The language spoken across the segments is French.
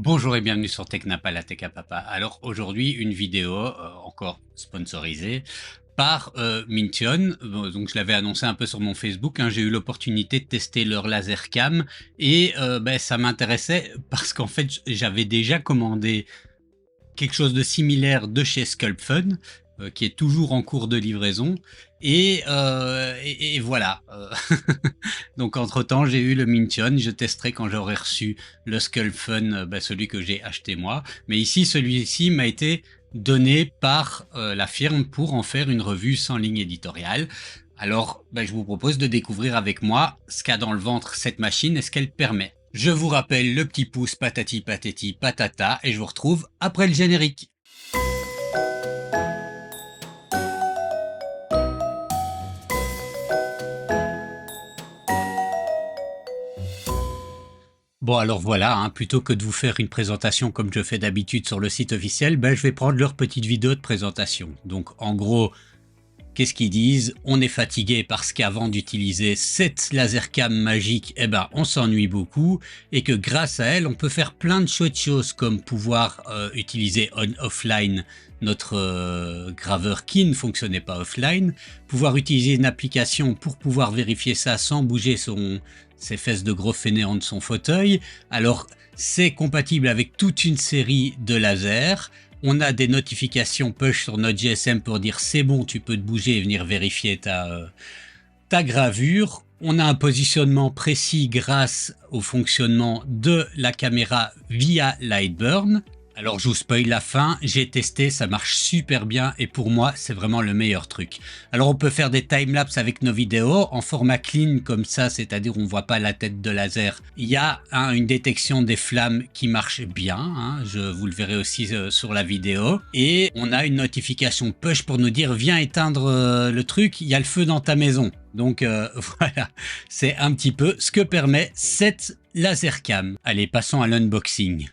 Bonjour et bienvenue sur Technapa, la Tech à Papa. Alors aujourd'hui, une vidéo encore sponsorisée par Mintion. Donc je l'avais annoncé un peu sur mon Facebook, hein. J'ai eu l'opportunité de tester leur laser cam et ça m'intéressait parce qu'en fait j'avais déjà commandé quelque chose de similaire de chez SculptFun, qui est toujours en cours de livraison. Et voilà. Donc entre-temps, j'ai eu le Mintion. Je testerai quand j'aurai reçu le SculptFun, celui que j'ai acheté moi. Mais ici, celui-ci m'a été donné par la firme pour en faire une revue sans ligne éditoriale. Alors, je vous propose de découvrir avec moi ce qu'a dans le ventre cette machine et ce qu'elle permet. Je vous rappelle le petit pouce patati patati patata et je vous retrouve après le générique. Bon alors voilà, hein, plutôt que de vous faire une présentation comme je fais d'habitude sur le site officiel, je vais prendre leur petite vidéo de présentation. Donc en gros, qu'est-ce qu'ils disent? On est fatigué parce qu'avant d'utiliser cette laser cam magique, on s'ennuie beaucoup et que grâce à elle, on peut faire plein de chouettes choses comme pouvoir utiliser offline notre graveur qui ne fonctionnait pas offline, pouvoir utiliser une application pour pouvoir vérifier ça sans bouger ses fesses de gros fainéant de son fauteuil. Alors c'est compatible avec toute une série de lasers. On a des notifications push sur notre GSM pour dire c'est bon, tu peux te bouger et venir vérifier ta gravure. On a un positionnement précis grâce au fonctionnement de la caméra via Lightburn. Alors je vous spoil la fin, j'ai testé, ça marche super bien et pour moi c'est vraiment le meilleur truc. Alors on peut faire des timelapses avec nos vidéos en format clean comme ça, c'est-à-dire on ne voit pas la tête de laser. Il y a une détection des flammes qui marche bien, hein, vous le verrez aussi sur la vidéo. Et on a une notification push pour nous dire viens éteindre le truc, il y a le feu dans ta maison. Donc voilà, c'est un petit peu ce que permet cette laser cam. Allez, passons à l'unboxing.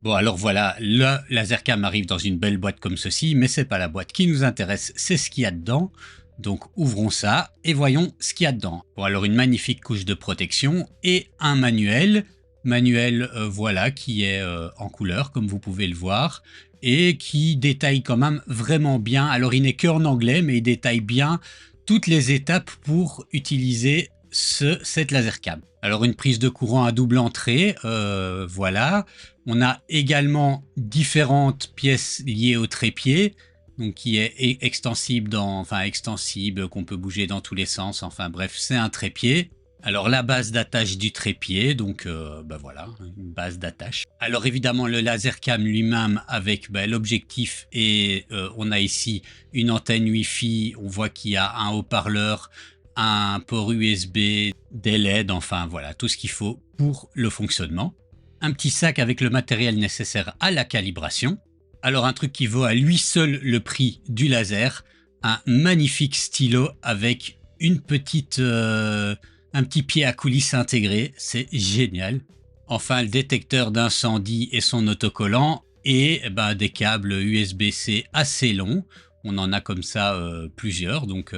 Bon alors voilà, le lasercam arrive dans une belle boîte comme ceci, mais c'est pas la boîte qui nous intéresse, c'est ce qu'il y a dedans. Donc ouvrons ça et voyons ce qu'il y a dedans. Bon alors une magnifique couche de protection et un manuel. Voilà, qui est en couleur comme vous pouvez le voir et qui détaille quand même vraiment bien. Alors il n'est qu'en anglais mais il détaille bien toutes les étapes pour utiliser cette lasercam. Alors une prise de courant à double entrée, voilà. On a également différentes pièces liées au trépied, donc qui est extensible, qu'on peut bouger dans tous les sens. Enfin bref, c'est un trépied. Alors la base d'attache du trépied, donc voilà, une base d'attache. Alors évidemment le lasercam lui-même avec l'objectif et on a ici une antenne Wi-Fi. On voit qu'il y a un haut-parleur, un port USB, des LED, enfin voilà, tout ce qu'il faut pour le fonctionnement. Un petit sac avec le matériel nécessaire à la calibration. Alors un truc qui vaut à lui seul le prix du laser, un magnifique stylo avec une petite, un petit pied à coulisses intégré, c'est génial. Enfin le détecteur d'incendie et son autocollant et des câbles USB-C assez longs. On en a comme ça plusieurs, donc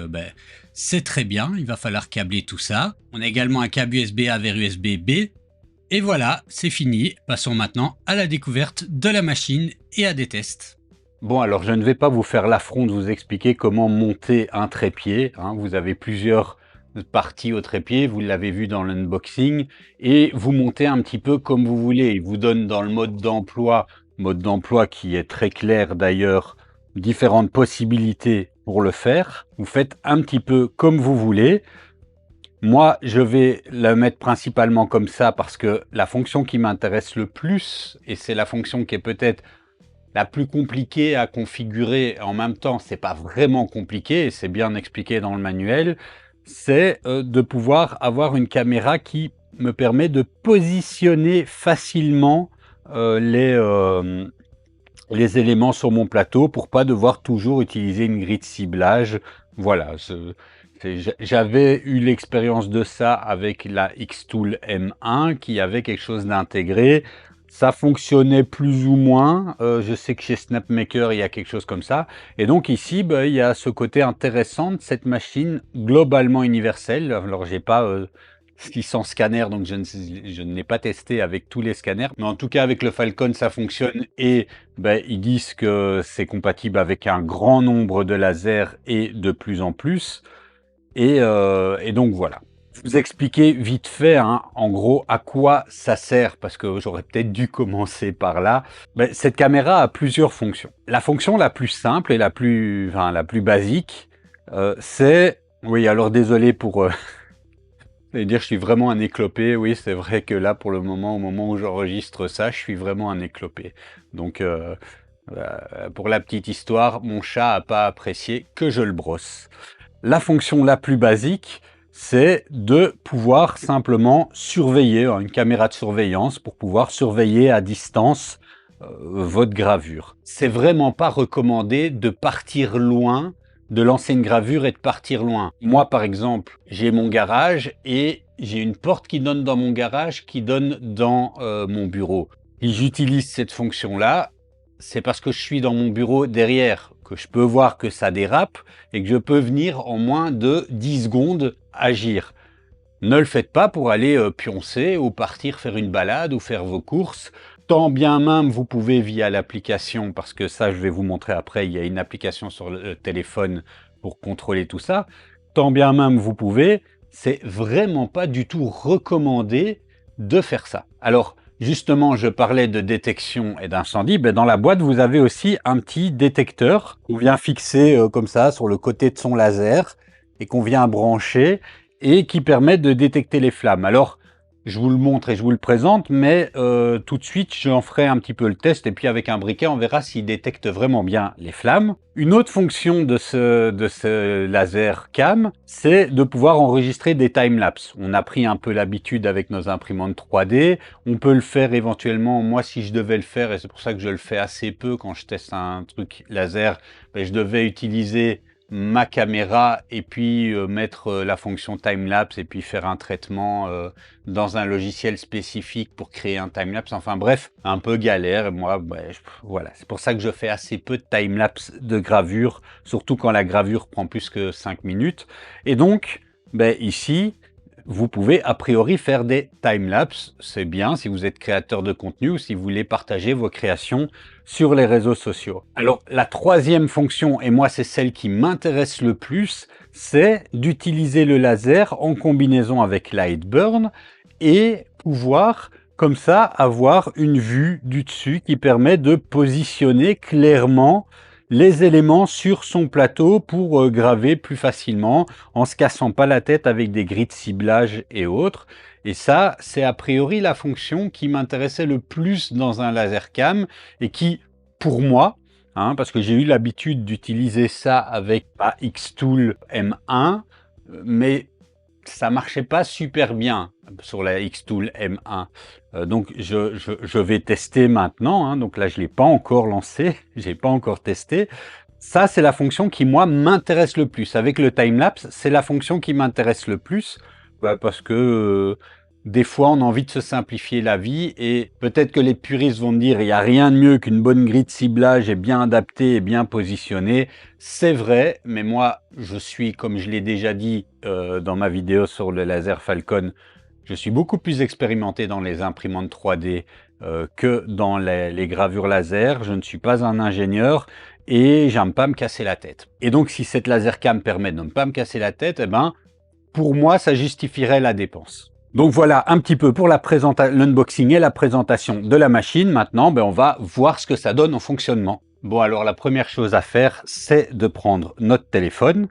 c'est très bien, il va falloir câbler tout ça. On a également un câble USB-A vers USB-B. Et voilà, c'est fini. Passons maintenant à la découverte de la machine et à des tests. Bon, alors je ne vais pas vous faire l'affront de vous expliquer comment monter un trépied, hein. Vous avez plusieurs parties au trépied, vous l'avez vu dans l'unboxing, et vous montez un petit peu comme vous voulez. Il vous donne dans le mode d'emploi qui est très clair d'ailleurs, différentes possibilités pour le faire. Vous faites un petit peu comme vous voulez. Moi, je vais le mettre principalement comme ça parce que la fonction qui m'intéresse le plus, et c'est la fonction qui est peut-être la plus compliquée à configurer, en même temps, c'est pas vraiment compliqué, et c'est bien expliqué dans le manuel, c'est de pouvoir avoir une caméra qui me permet de positionner facilement les éléments sur mon plateau pour pas devoir toujours utiliser une grille de ciblage. Voilà, j'avais eu l'expérience de ça avec la Xtool M1 qui avait quelque chose d'intégré. Ça fonctionnait plus ou moins. Je sais que chez Snapmaker, il y a quelque chose comme ça. Et donc ici, il y a ce côté intéressant de cette machine globalement universelle. Alors, j'ai pas 600 scanners, donc je ne l'ai pas testé avec tous les scanners. Mais en tout cas, avec le Falcon, ça fonctionne et ils disent que c'est compatible avec un grand nombre de lasers et de plus en plus. Et donc voilà. Je vous expliquer vite fait, hein, en gros, à quoi ça sert, parce que j'aurais peut-être dû commencer par là. Cette caméra a plusieurs fonctions. La fonction la plus simple et la plus basique, c'est... Oui, alors désolé pour... J'allais dire, je suis vraiment un éclopé. Oui, c'est vrai que là, pour le moment, au moment où j'enregistre ça, je suis vraiment un éclopé. Donc, pour la petite histoire, mon chat n'a pas apprécié que je le brosse. La fonction la plus basique, c'est de pouvoir simplement surveiller, une caméra de surveillance pour pouvoir surveiller à distance votre gravure. C'est vraiment pas recommandé de partir loin, de lancer une gravure et de partir loin. Moi, par exemple, j'ai mon garage et j'ai une porte qui donne dans mon garage, qui donne dans mon bureau. Et j'utilise cette fonction-là, c'est parce que je suis dans mon bureau derrière, que je peux voir que ça dérape et que je peux venir en moins de 10 secondes agir. Ne le faites pas pour aller pioncer ou partir faire une balade ou faire vos courses. Tant bien même vous pouvez via l'application, parce que ça je vais vous montrer après, il y a une application sur le téléphone pour contrôler tout ça. Tant bien même vous pouvez, c'est vraiment pas du tout recommandé de faire ça. Alors, justement, je parlais de détection et d'incendie. Dans la boîte, vous avez aussi un petit détecteur qu'on vient fixer comme ça sur le côté de son laser et qu'on vient brancher et qui permet de détecter les flammes. Alors, je vous le montre et je vous le présente, mais tout de suite, j'en ferai un petit peu le test et puis avec un briquet, on verra s'il détecte vraiment bien les flammes. Une autre fonction de ce laser cam, c'est de pouvoir enregistrer des timelapses. On a pris un peu l'habitude avec nos imprimantes 3D. On peut le faire éventuellement, moi si je devais le faire, et c'est pour ça que je le fais assez peu quand je teste un truc laser, je devais utiliser ma caméra et puis mettre la fonction timelapse et puis faire un traitement dans un logiciel spécifique pour créer un timelapse. Enfin bref, un peu galère. Et moi, voilà, c'est pour ça que je fais assez peu de timelapse de gravure, surtout quand la gravure prend plus que 5 minutes. Et donc, ici, vous pouvez a priori faire des timelapses. C'est bien si vous êtes créateur de contenu ou si vous voulez partager vos créations sur les réseaux sociaux. Alors, la troisième fonction, et moi c'est celle qui m'intéresse le plus, c'est d'utiliser le laser en combinaison avec Lightburn et pouvoir comme ça avoir une vue du dessus qui permet de positionner clairement les éléments sur son plateau pour graver plus facilement en se cassant pas la tête avec des grilles de ciblage et autres. Et ça, c'est a priori la fonction qui m'intéressait le plus dans un laser cam et qui, pour moi, parce que j'ai eu l'habitude d'utiliser ça avec Xtool M1, mais ça marchait pas super bien sur la Xtool M1. Donc je vais tester maintenant. Donc là, je l'ai pas encore lancé, j'ai pas encore testé. Ça, c'est la fonction qui, moi, m'intéresse le plus. Avec le timelapse, c'est la fonction qui m'intéresse le plus parce que des fois, on a envie de se simplifier la vie et peut-être que les puristes vont me dire il n'y a rien de mieux qu'une bonne grille de ciblage et bien adaptée et bien positionnée. C'est vrai, mais moi, je suis, comme je l'ai déjà dit dans ma vidéo sur le laser Falcon, je suis beaucoup plus expérimenté dans les imprimantes 3D que dans les gravures laser. Je ne suis pas un ingénieur et j'aime pas me casser la tête. Et donc, si cette laser cam permet de ne pas me casser la tête, pour moi, ça justifierait la dépense. Donc voilà un petit peu pour l'unboxing et la présentation de la machine. Maintenant, on va voir ce que ça donne en fonctionnement. Bon, alors la première chose à faire, c'est de prendre notre téléphone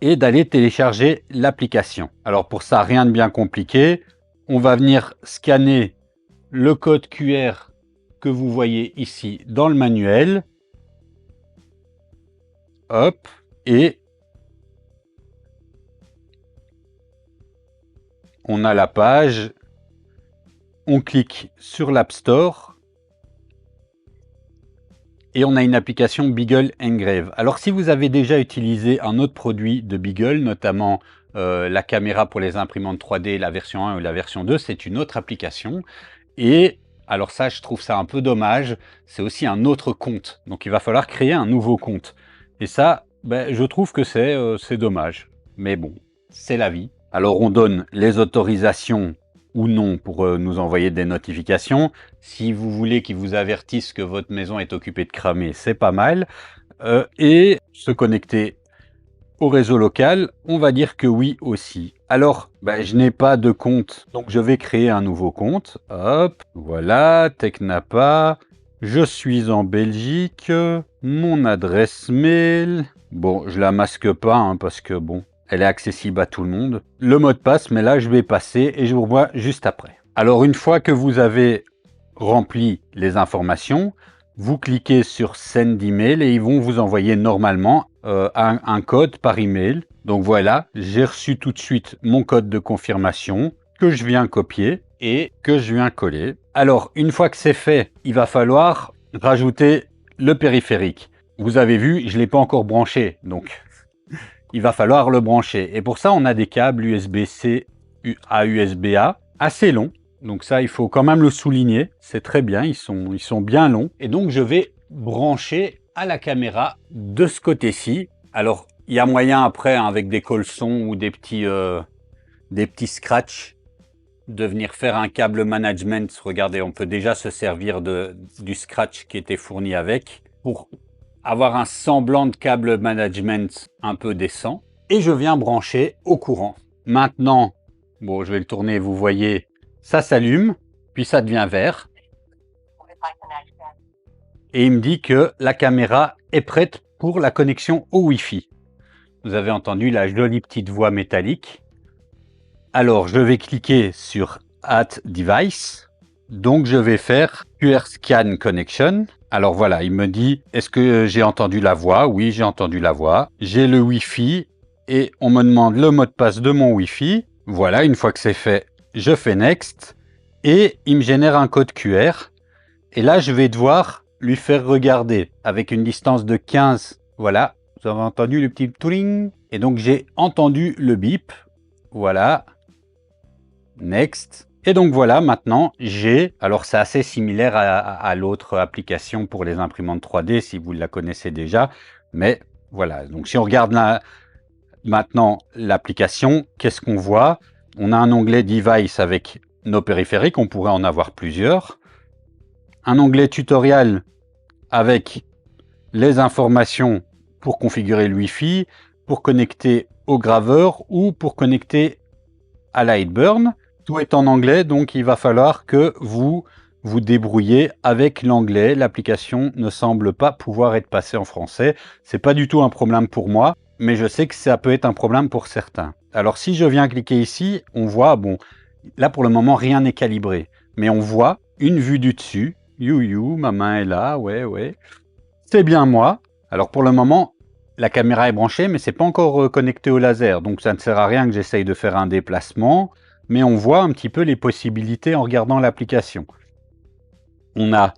et d'aller télécharger l'application. Alors pour ça, rien de bien compliqué. On va venir scanner le code QR que vous voyez ici dans le manuel. Hop, et on a la page, on clique sur l'App Store et on a une application Beagle Engrave. Alors si vous avez déjà utilisé un autre produit de Beagle, notamment la caméra pour les imprimantes 3D, la version 1 ou la version 2, c'est une autre application. Et alors ça, je trouve ça un peu dommage, c'est aussi un autre compte. Donc il va falloir créer un nouveau compte. Et ça, je trouve que c'est dommage. Mais bon, c'est la vie. Alors on donne les autorisations ou non pour nous envoyer des notifications. Si vous voulez qu'ils vous avertissent que votre maison est occupée de cramer, c'est pas mal. Et se connecter au réseau local, on va dire que oui aussi. Alors, je n'ai pas de compte, donc je vais créer un nouveau compte. Hop, voilà, Technapa. Je suis en Belgique. Mon adresse mail. Bon, je la masque pas hein, parce que bon, elle est accessible à tout le monde. Le mot de passe, mais là, je vais passer et je vous revois juste après. Alors, une fois que vous avez rempli les informations, vous cliquez sur Send email et ils vont vous envoyer normalement un code par email. Donc voilà, j'ai reçu tout de suite mon code de confirmation que je viens copier et que je viens coller. Alors, une fois que c'est fait, il va falloir rajouter le périphérique. Vous avez vu, je ne l'ai pas encore branché, donc il va falloir le brancher. Et pour ça, on a des câbles USB-C à USB-A assez longs. Donc ça, il faut quand même le souligner. C'est très bien, ils sont bien longs. Et donc, je vais brancher à la caméra de ce côté-ci. Alors, il y a moyen après, hein, avec des colsons ou des petits scratchs, de venir faire un câble management. Regardez, on peut déjà se servir du scratch qui était fourni avec pour avoir un semblant de câble management un peu décent. Et je viens brancher au courant. Maintenant, bon, je vais le tourner, vous voyez, ça s'allume, puis ça devient vert. Et il me dit que la caméra est prête pour la connexion au Wi-Fi. Vous avez entendu la jolie petite voix métallique. Alors, je vais cliquer sur Add Device. Donc, je vais faire QR Scan Connection. Alors voilà, il me dit, est-ce que j'ai entendu la voix? Oui, j'ai entendu la voix. J'ai le Wi-Fi et on me demande le mot de passe de mon Wi-Fi. Voilà, une fois que c'est fait, je fais Next et il me génère un code QR. Et là, je vais devoir lui faire regarder avec une distance de 15. Voilà, vous avez entendu le petit touring. Et donc, j'ai entendu le bip. Voilà. Next. Et donc voilà, maintenant j'ai, alors c'est assez similaire à l'autre application pour les imprimantes 3D si vous la connaissez déjà, mais voilà, donc si on regarde maintenant l'application, qu'est-ce qu'on voit? On a un onglet Device avec nos périphériques, on pourrait en avoir plusieurs. Un onglet Tutoriel avec les informations pour configurer le Wi-Fi, pour connecter au graveur ou pour connecter à Lightburn. Tout est en anglais, donc il va falloir que vous vous débrouillez avec l'anglais. L'application ne semble pas pouvoir être passée en français. C'est pas du tout un problème pour moi, mais je sais que ça peut être un problème pour certains. Alors si je viens cliquer ici, on voit, bon, là pour le moment rien n'est calibré, mais on voit une vue du dessus. Ma main est là, ouais. C'est bien moi. Alors pour le moment, la caméra est branchée, mais c'est pas encore connecté au laser, donc ça ne sert à rien que j'essaye de faire un déplacement. Mais on voit un petit peu les possibilités en regardant l'application. On a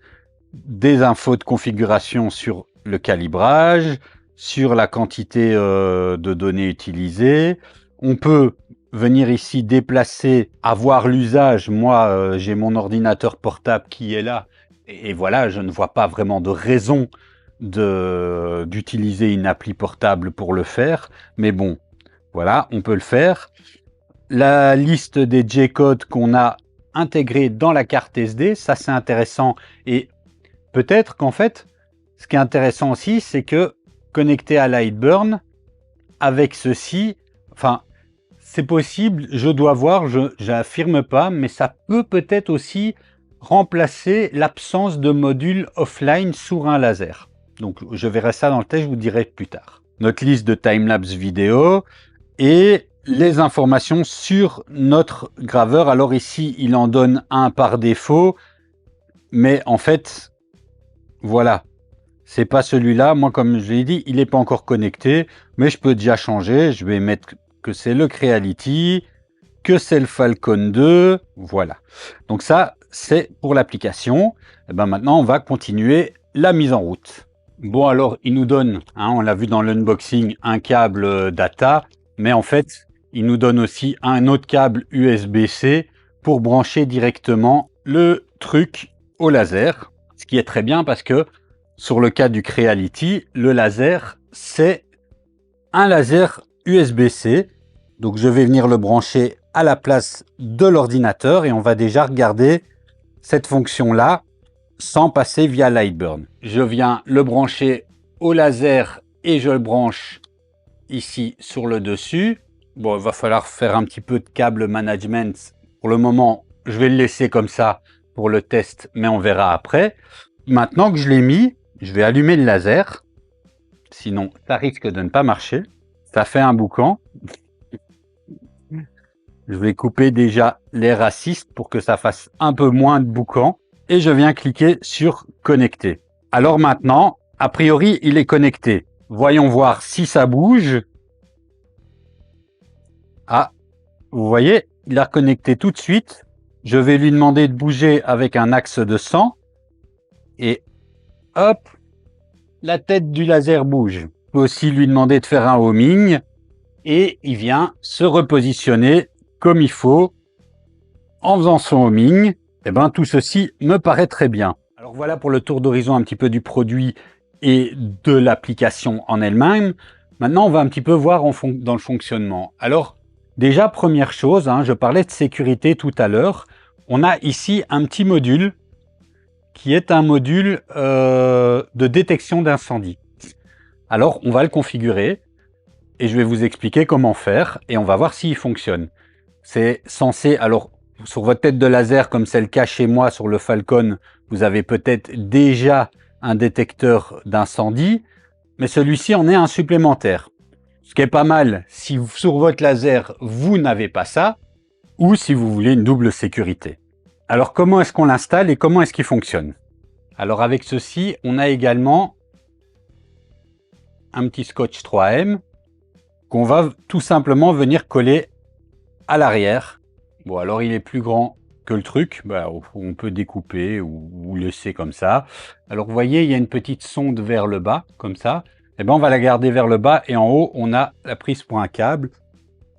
des infos de configuration sur le calibrage, sur la quantité de données utilisées. On peut venir ici déplacer, avoir l'usage. Moi, j'ai mon ordinateur portable qui est là. Et voilà, je ne vois pas vraiment de raison d'utiliser une appli portable pour le faire. Mais bon, voilà, on peut le faire. La liste des J-codes qu'on a intégrés dans la carte SD, ça c'est intéressant. Et peut-être qu'en fait, ce qui est intéressant aussi, c'est que connecté à Lightburn, avec ceci, enfin, c'est possible, je dois voir, je n'affirme pas, mais ça peut peut-être aussi remplacer l'absence de module offline sur un laser. Donc je verrai ça dans le test, je vous dirai plus tard. Notre liste de timelapse vidéo et les informations sur notre graveur. Alors ici, il en donne un par défaut, mais en fait, voilà, c'est pas celui-là. Moi, comme je l'ai dit, il n'est pas encore connecté, mais je peux déjà changer. Je vais mettre que c'est le Creality, que c'est le Falcon 2, voilà. Donc ça, c'est pour l'application. Et ben maintenant, on va continuer la mise en route. Bon, alors, il nous donne, hein, on l'a vu dans l'unboxing, un câble data, mais en fait, il nous donne aussi un autre câble USB-C pour brancher directement le truc au laser. Ce qui est très bien parce que sur le cas du Creality, le laser, c'est un laser USB-C Donc je vais venir le brancher à la place de l'ordinateur et on va déjà regarder cette fonction-là sans passer via Lightburn. Je viens le brancher au laser et je le branche ici sur le dessus. Bon, il va falloir faire un petit peu de câble management. Pour le moment, je vais le laisser comme ça pour le test, mais on verra après. Maintenant que je l'ai mis, je vais allumer le laser. Sinon, ça risque de ne pas marcher. Ça fait un boucan. Je vais couper déjà les racistes pour que ça fasse un peu moins de boucan. Et je viens cliquer sur connecter. Alors maintenant, a priori, il est connecté. Voyons voir si ça bouge. Ah, vous voyez, il a connecté tout de suite. Je vais lui demander de bouger avec un axe de 100. Et hop, la tête du laser bouge. Je peux aussi lui demander de faire un homing. Et il vient se repositionner comme il faut. En faisant son homing, eh ben, tout ceci me paraît très bien. Alors voilà pour le tour d'horizon un petit peu du produit et de l'application en elle-même. Maintenant, on va un petit peu voir dans le fonctionnement. Alors, déjà, première chose, je parlais de sécurité tout à l'heure. On a ici un petit module qui est un module de détection d'incendie. Alors, on va le configurer et je vais vous expliquer comment faire et on va voir s'il fonctionne. C'est censé, alors, sur votre tête de laser, comme c'est le cas chez moi sur le Falcon, vous avez peut-être déjà un détecteur d'incendie, mais celui-ci en est un supplémentaire. Ce qui est pas mal si sur votre laser, vous n'avez pas ça, ou si vous voulez une double sécurité. Alors, comment est-ce qu'on l'installe et comment est-ce qu'il fonctionne? Alors, avec ceci, on a également un petit scotch 3M qu'on va tout simplement venir coller à l'arrière. Bon, alors il est plus grand que le truc, on peut découper ou laisser comme ça. Alors vous voyez, il y a une petite sonde vers le bas, comme ça. Et ben on va la garder vers le bas et en haut, on a la prise pour un câble.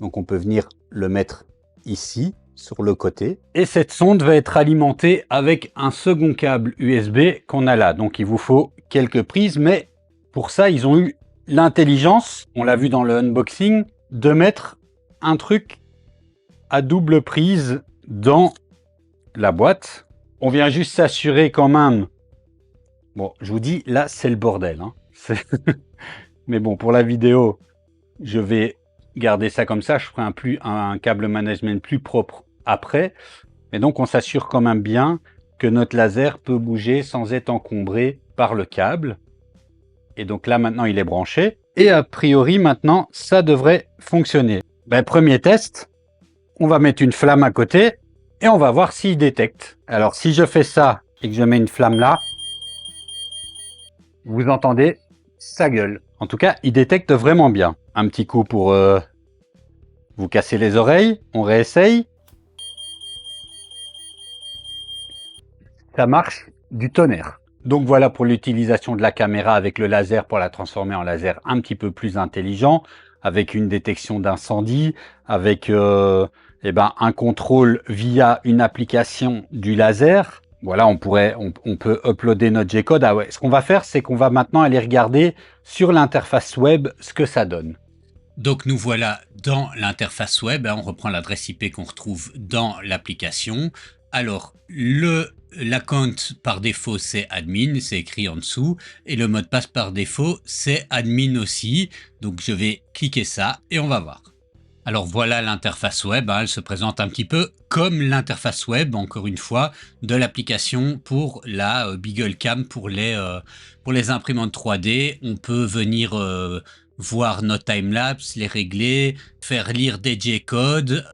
Donc on peut venir le mettre ici, sur le côté. Et cette sonde va être alimentée avec un second câble USB qu'on a là. Donc il vous faut quelques prises, mais pour ça, ils ont eu l'intelligence, on l'a vu dans le unboxing, de mettre un truc à double prise dans la boîte. On vient juste s'assurer quand même. Bon, je vous dis, là, c'est le bordel. Mais bon, pour la vidéo, je vais garder ça comme ça. Je ferai un câble management plus propre après. Mais donc, on s'assure quand même bien que notre laser peut bouger sans être encombré par le câble. Et donc là, maintenant, il est branché. Et a priori, maintenant, ça devrait fonctionner. Premier test. On va mettre une flamme à côté et on va voir s'il détecte. Alors, si je fais ça et que je mets une flamme là, vous entendez, ça gueule. En tout cas, il détecte vraiment bien. Un petit coup pour vous casser les oreilles. On réessaye. Ça marche du tonnerre. Donc voilà pour l'utilisation de la caméra avec le laser pour la transformer en laser un petit peu plus intelligent, avec une détection d'incendie, avec un contrôle via une application du laser. Voilà, on peut uploader notre G-code. Ah ouais, ce qu'on va faire, c'est qu'on va maintenant aller regarder sur l'interface web ce que ça donne. Donc nous voilà dans l'interface web, on reprend l'adresse IP qu'on retrouve dans l'application. Alors, l'account par défaut, c'est admin, c'est écrit en dessous. Et le mot de passe par défaut, c'est admin aussi. Donc, je vais cliquer ça et on va voir. Alors, voilà l'interface web. Elle se présente un petit peu comme l'interface web, encore une fois, de l'application pour la BeagleCam, pour les imprimantes 3D. On peut venir voir nos timelapses, les régler, faire lire des G-codes.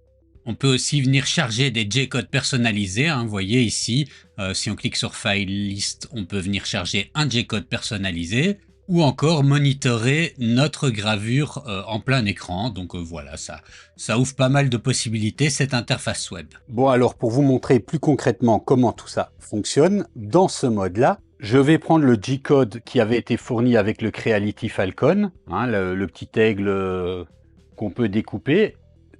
On peut aussi venir charger des G-codes personnalisés. Vous voyez ici, si on clique sur File List, on peut venir charger un G-code personnalisé ou encore monitorer notre gravure en plein écran. Donc voilà, ça ouvre pas mal de possibilités, cette interface web. Bon, alors pour vous montrer plus concrètement comment tout ça fonctionne, dans ce mode-là, je vais prendre le G-code qui avait été fourni avec le Creality Falcon, le petit aigle qu'on peut découper,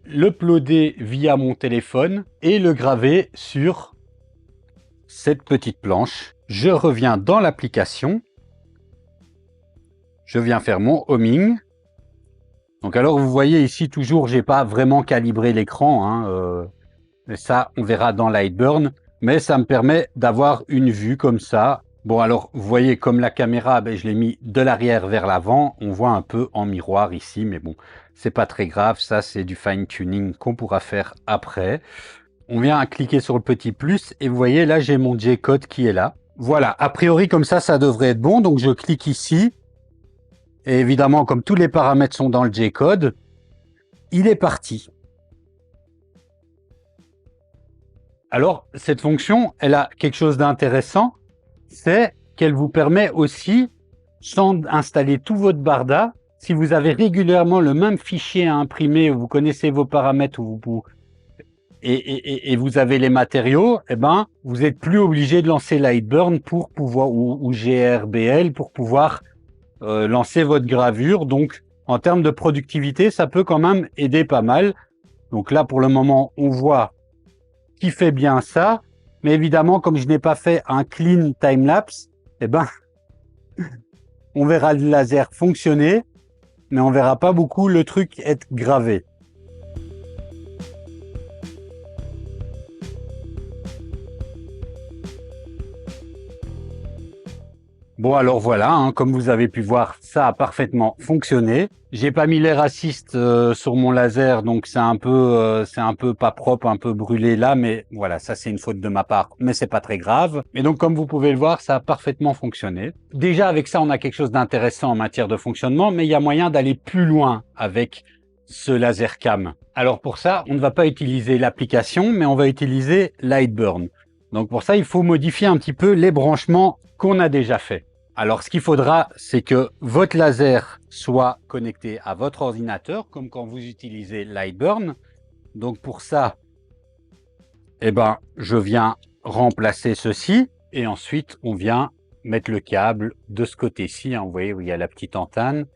l'uploader via mon téléphone et le graver sur cette petite planche. Je reviens dans l'application, je viens faire mon homing Donc alors vous voyez ici toujours, j'ai pas vraiment calibré l'écran, hein, mais ça on verra dans Lightburn, mais ça me permet d'avoir une vue comme ça. Bon alors vous voyez comme la caméra, ben, je l'ai mis de l'arrière vers l'avant, on voit un peu en miroir ici, mais bon, c'est pas très grave, ça c'est du fine tuning qu'on pourra faire après. On vient à cliquer sur le petit plus et vous voyez là j'ai mon J-code qui est là. Voilà, a priori comme ça devrait être bon, donc je clique ici. Et évidemment, comme tous les paramètres sont dans le J-code, il est parti. Alors, cette fonction, elle a quelque chose d'intéressant, c'est qu'elle vous permet aussi, sans installer tout votre barda, si vous avez régulièrement le même fichier à imprimer, où vous connaissez vos paramètres et vous avez les matériaux, eh ben, vous n'êtes plus obligé de lancer Lightburn pour pouvoir, ou GRBL pour pouvoir lancer votre gravure. Donc, en termes de productivité, ça peut quand même aider pas mal. Donc là, pour le moment, on voit qui fait bien ça. Mais évidemment, comme je n'ai pas fait un clean time-lapse, eh ben, on verra le laser fonctionner, mais on verra pas beaucoup le truc être gravé. Bon alors voilà, hein, comme vous avez pu voir, ça a parfaitement fonctionné. J'ai pas mis l'air assist sur mon laser, donc c'est un peu pas propre, un peu brûlé là, mais voilà, ça c'est une faute de ma part, mais c'est pas très grave. Et donc comme vous pouvez le voir, ça a parfaitement fonctionné. Déjà avec ça, on a quelque chose d'intéressant en matière de fonctionnement, mais il y a moyen d'aller plus loin avec ce laser cam. Alors pour ça, on ne va pas utiliser l'application, mais on va utiliser Lightburn. Donc pour ça, il faut modifier un petit peu les branchements qu'on a déjà fait. Alors ce qu'il faudra, c'est que votre laser soit connecté à votre ordinateur, comme quand vous utilisez Lightburn. Donc pour ça, eh ben, je viens remplacer ceci et ensuite on vient mettre le câble de ce côté-ci. Hein, vous voyez où il y a la petite antenne.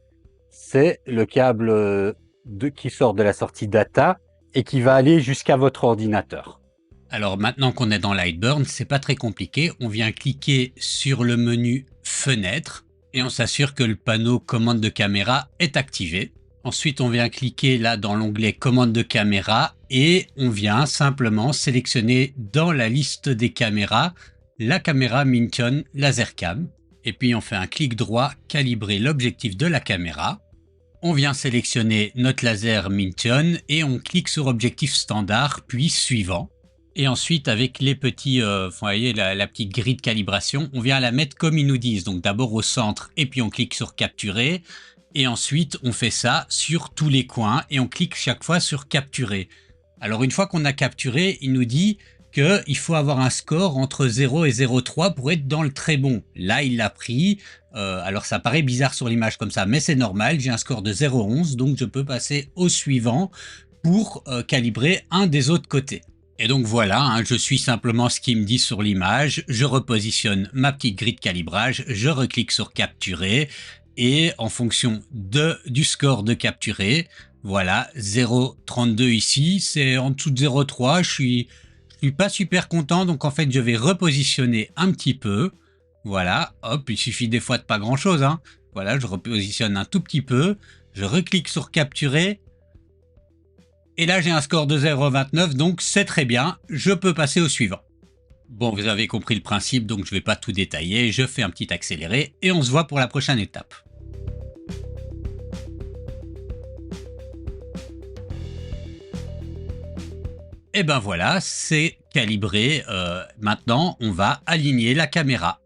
C'est le câble qui sort de la sortie data et qui va aller jusqu'à votre ordinateur. Alors maintenant qu'on est dans Lightburn, c'est pas très compliqué. On vient cliquer sur le menu Fenêtre et on s'assure que le panneau commande de caméra est activé. Ensuite, on vient cliquer là dans l'onglet commande de caméra et on vient simplement sélectionner dans la liste des caméras la caméra Minton LaserCam. Et puis on fait un clic droit, calibrer l'objectif de la caméra. On vient sélectionner notre laser Minton et on clique sur objectif standard puis suivant. Et ensuite, avec les petits, vous voyez, la petite grille de calibration, on vient la mettre comme ils nous disent. Donc d'abord au centre et puis on clique sur capturer. Et ensuite, on fait ça sur tous les coins et on clique chaque fois sur capturer. Alors une fois qu'on a capturé, il nous dit qu'il faut avoir un score entre 0 et 0,3 pour être dans le très bon. Là, il l'a pris. Alors ça paraît bizarre sur l'image comme ça, mais c'est normal. J'ai un score de 0,11, donc je peux passer au suivant pour calibrer un des autres côtés. Et donc voilà, hein, je suis simplement ce qu'il me dit sur l'image, je repositionne ma petite grille de calibrage, je reclique sur capturer et en fonction du score de capturer, voilà, 0,32 ici, c'est en dessous de 0,3, je suis pas super content, donc en fait je vais repositionner un petit peu, voilà, hop, il suffit des fois de pas grand chose, hein. Voilà, je repositionne un tout petit peu, je reclique sur capturer. Et là, j'ai un score de 0,29, donc c'est très bien, je peux passer au suivant. Bon, vous avez compris le principe, donc je ne vais pas tout détailler, je fais un petit accéléré et on se voit pour la prochaine étape. Et ben voilà, c'est calibré. Maintenant, on va aligner la caméra.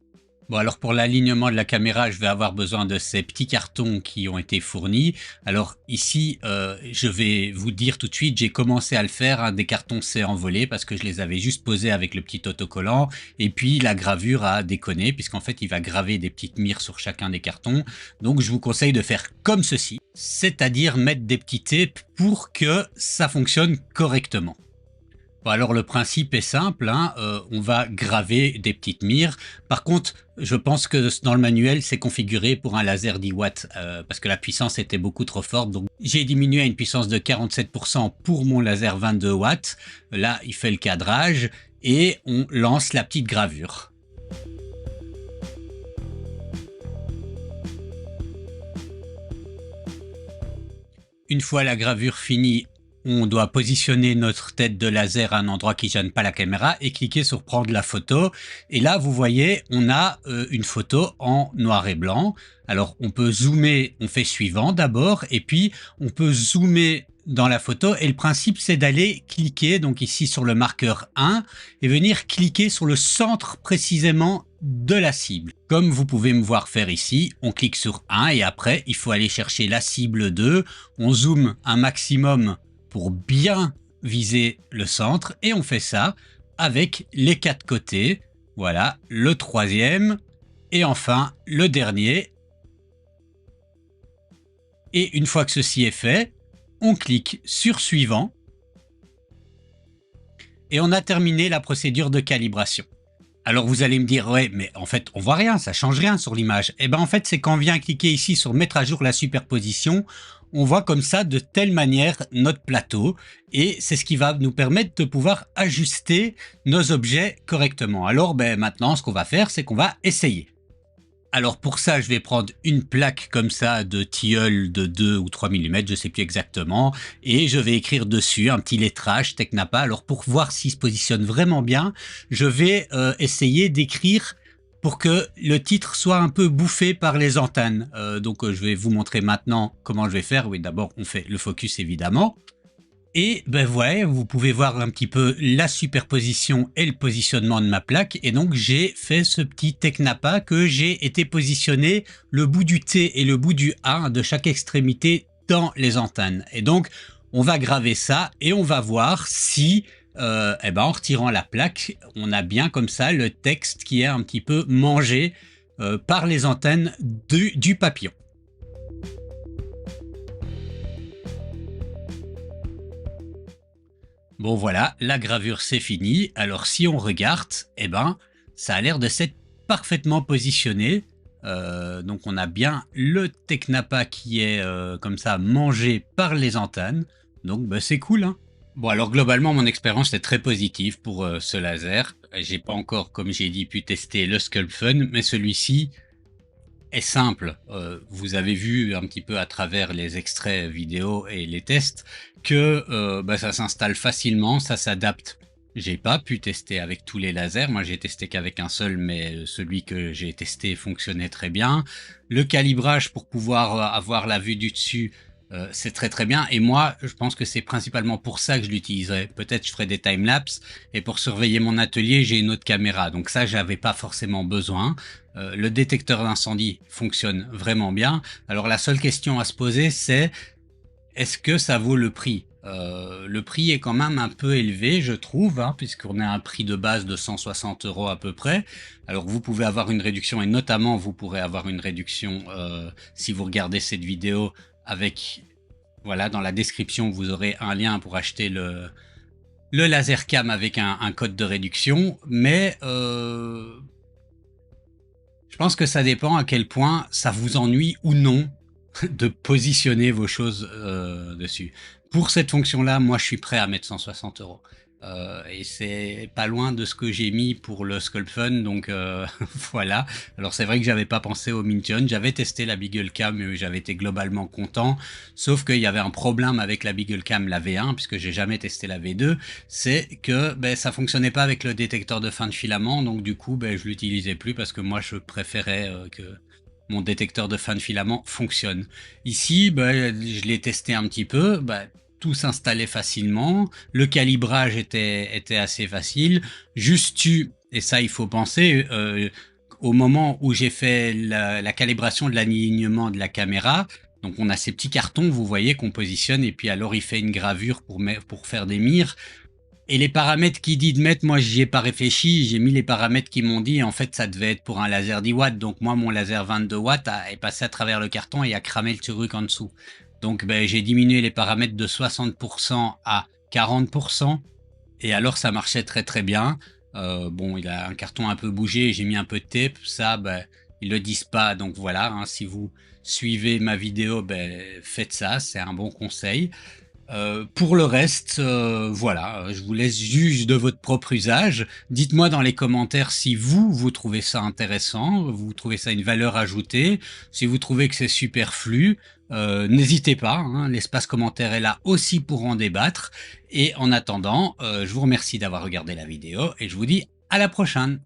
Bon, alors pour l'alignement de la caméra, je vais avoir besoin de ces petits cartons qui ont été fournis. Alors ici, je vais vous dire tout de suite, j'ai commencé à le faire. Un des cartons s'est envolé parce que je les avais juste posés avec le petit autocollant. Et puis la gravure a déconné puisqu'en fait, il va graver des petites mires sur chacun des cartons. Donc je vous conseille de faire comme ceci, c'est-à-dire mettre des petits tapes pour que ça fonctionne correctement. Bon, alors le principe est simple, hein, on va graver des petites mires. Par contre, je pense que dans le manuel, c'est configuré pour un laser 10 watts parce que la puissance était beaucoup trop forte. Donc j'ai diminué à une puissance de 47% pour mon laser 22 watts. Là, il fait le cadrage et on lance la petite gravure. une fois la gravure finie, on doit positionner notre tête de laser à un endroit qui gêne pas la caméra et cliquer sur prendre la photo. Et là, vous voyez, on a une photo en noir et blanc. Alors, on peut zoomer, on fait suivant d'abord, et puis on peut zoomer dans la photo. Et le principe, c'est d'aller cliquer, donc ici sur le marqueur 1, et venir cliquer sur le centre précisément de la cible. Comme vous pouvez me voir faire ici, on clique sur 1 et après, il faut aller chercher la cible 2. On zoome un maximum pour bien viser le centre et on fait ça avec les 4 côtés. Voilà, le troisième et enfin le dernier. Et une fois que ceci est fait, on clique sur suivant et on a terminé la procédure de calibration. Alors vous allez me dire, ouais, mais en fait, on voit rien, ça change rien sur l'image. Eh ben en fait, c'est quand on vient cliquer ici sur mettre à jour la superposition, on voit comme ça de telle manière notre plateau et c'est ce qui va nous permettre de pouvoir ajuster nos objets correctement. Alors ben, maintenant, ce qu'on va faire, c'est qu'on va essayer. Alors pour ça, je vais prendre une plaque comme ça de tilleul de 2 ou 3 mm, je sais plus exactement, et je vais écrire dessus un petit lettrage Technapa. Alors pour voir s'il se positionne vraiment bien, je vais essayer d'écrire pour que le titre soit un peu bouffé par les antennes. Donc je vais vous montrer maintenant comment je vais faire. Oui, d'abord on fait le focus évidemment. Et ben ouais, vous pouvez voir un petit peu la superposition et le positionnement de ma plaque. Et donc j'ai fait ce petit Technapa que j'ai été positionné le bout du T et le bout du A de chaque extrémité dans les antennes. Et donc on va graver ça et on va voir si en retirant la plaque, on a bien comme ça le texte qui est un petit peu mangé par les antennes du papillon. Bon voilà, la gravure c'est fini. Alors si on regarde, eh ben, ça a l'air de s'être parfaitement positionné. Donc on a bien le Technapa qui est comme ça mangé par les antennes. Donc bah, c'est cool, hein. Bon alors globalement mon expérience est très positive pour ce laser. J'ai pas encore, comme j'ai dit, pu tester le SculptFun, mais celui-ci est simple. Vous avez vu un petit peu à travers les extraits vidéo et les tests que ça s'installe facilement, ça s'adapte. J'ai pas pu tester avec tous les lasers, moi j'ai testé qu'avec un seul, mais celui que j'ai testé fonctionnait très bien. Le calibrage pour pouvoir avoir la vue du dessus, c'est très très bien, et moi je pense que c'est principalement pour ça que je l'utiliserai. Peut-être je ferai des timelapses, et pour surveiller mon atelier j'ai une autre caméra, donc ça j'avais pas forcément besoin. Le détecteur d'incendie fonctionne vraiment bien. Alors la seule question à se poser, c'est est-ce que ça vaut le prix? Le prix est quand même un peu élevé, je trouve, hein, puisqu'on a un prix de base de 160 € à peu près. Alors vous pouvez avoir une réduction, et notamment vous pourrez avoir une réduction si vous regardez cette vidéo avec, voilà, dans la description vous aurez un lien pour acheter le laser cam avec un code de réduction, mais je pense que ça dépend à quel point ça vous ennuie ou non de positionner vos choses dessus. Pour cette fonction-là, moi, je suis prêt à mettre 160 €. Et c'est pas loin de ce que j'ai mis pour le SculptFun, donc voilà. Alors c'est vrai que j'avais pas pensé au Mintion, j'avais testé la BeagleCam et j'avais été globalement content, sauf qu'il y avait un problème avec la BeagleCam, la V1, puisque j'ai jamais testé la V2, c'est que ça fonctionnait pas avec le détecteur de fin de filament, donc du coup je l'utilisais plus parce que moi je préférais que mon détecteur de fin de filament fonctionne. Ici, je l'ai testé un petit peu, tout s'installait facilement, le calibrage était assez facile, juste et ça il faut penser, au moment où j'ai fait la calibration de l'alignement de la caméra, donc on a ces petits cartons, vous voyez, qu'on positionne, et puis alors il fait une gravure pour faire des mires. Et les paramètres qu'il dit de mettre, moi j'y ai pas réfléchi, j'ai mis les paramètres qui m'ont dit, en fait ça devait être pour un laser 10 watts, donc moi mon laser 22 watts est passé à travers le carton et a cramé le truc en dessous. Donc j'ai diminué les paramètres de 60% à 40%, et alors ça marchait très très bien. Bon, il a un carton un peu bougé, j'ai mis un peu de tape, ça ils le disent pas, donc voilà, hein, si vous suivez ma vidéo, faites ça, c'est un bon conseil. Pour le reste, voilà, je vous laisse juge de votre propre usage. Dites-moi dans les commentaires si vous trouvez ça intéressant, vous trouvez ça une valeur ajoutée, si vous trouvez que c'est superflu. N'hésitez pas, hein, l'espace commentaire est là aussi pour en débattre. Et en attendant, je vous remercie d'avoir regardé la vidéo et je vous dis à la prochaine.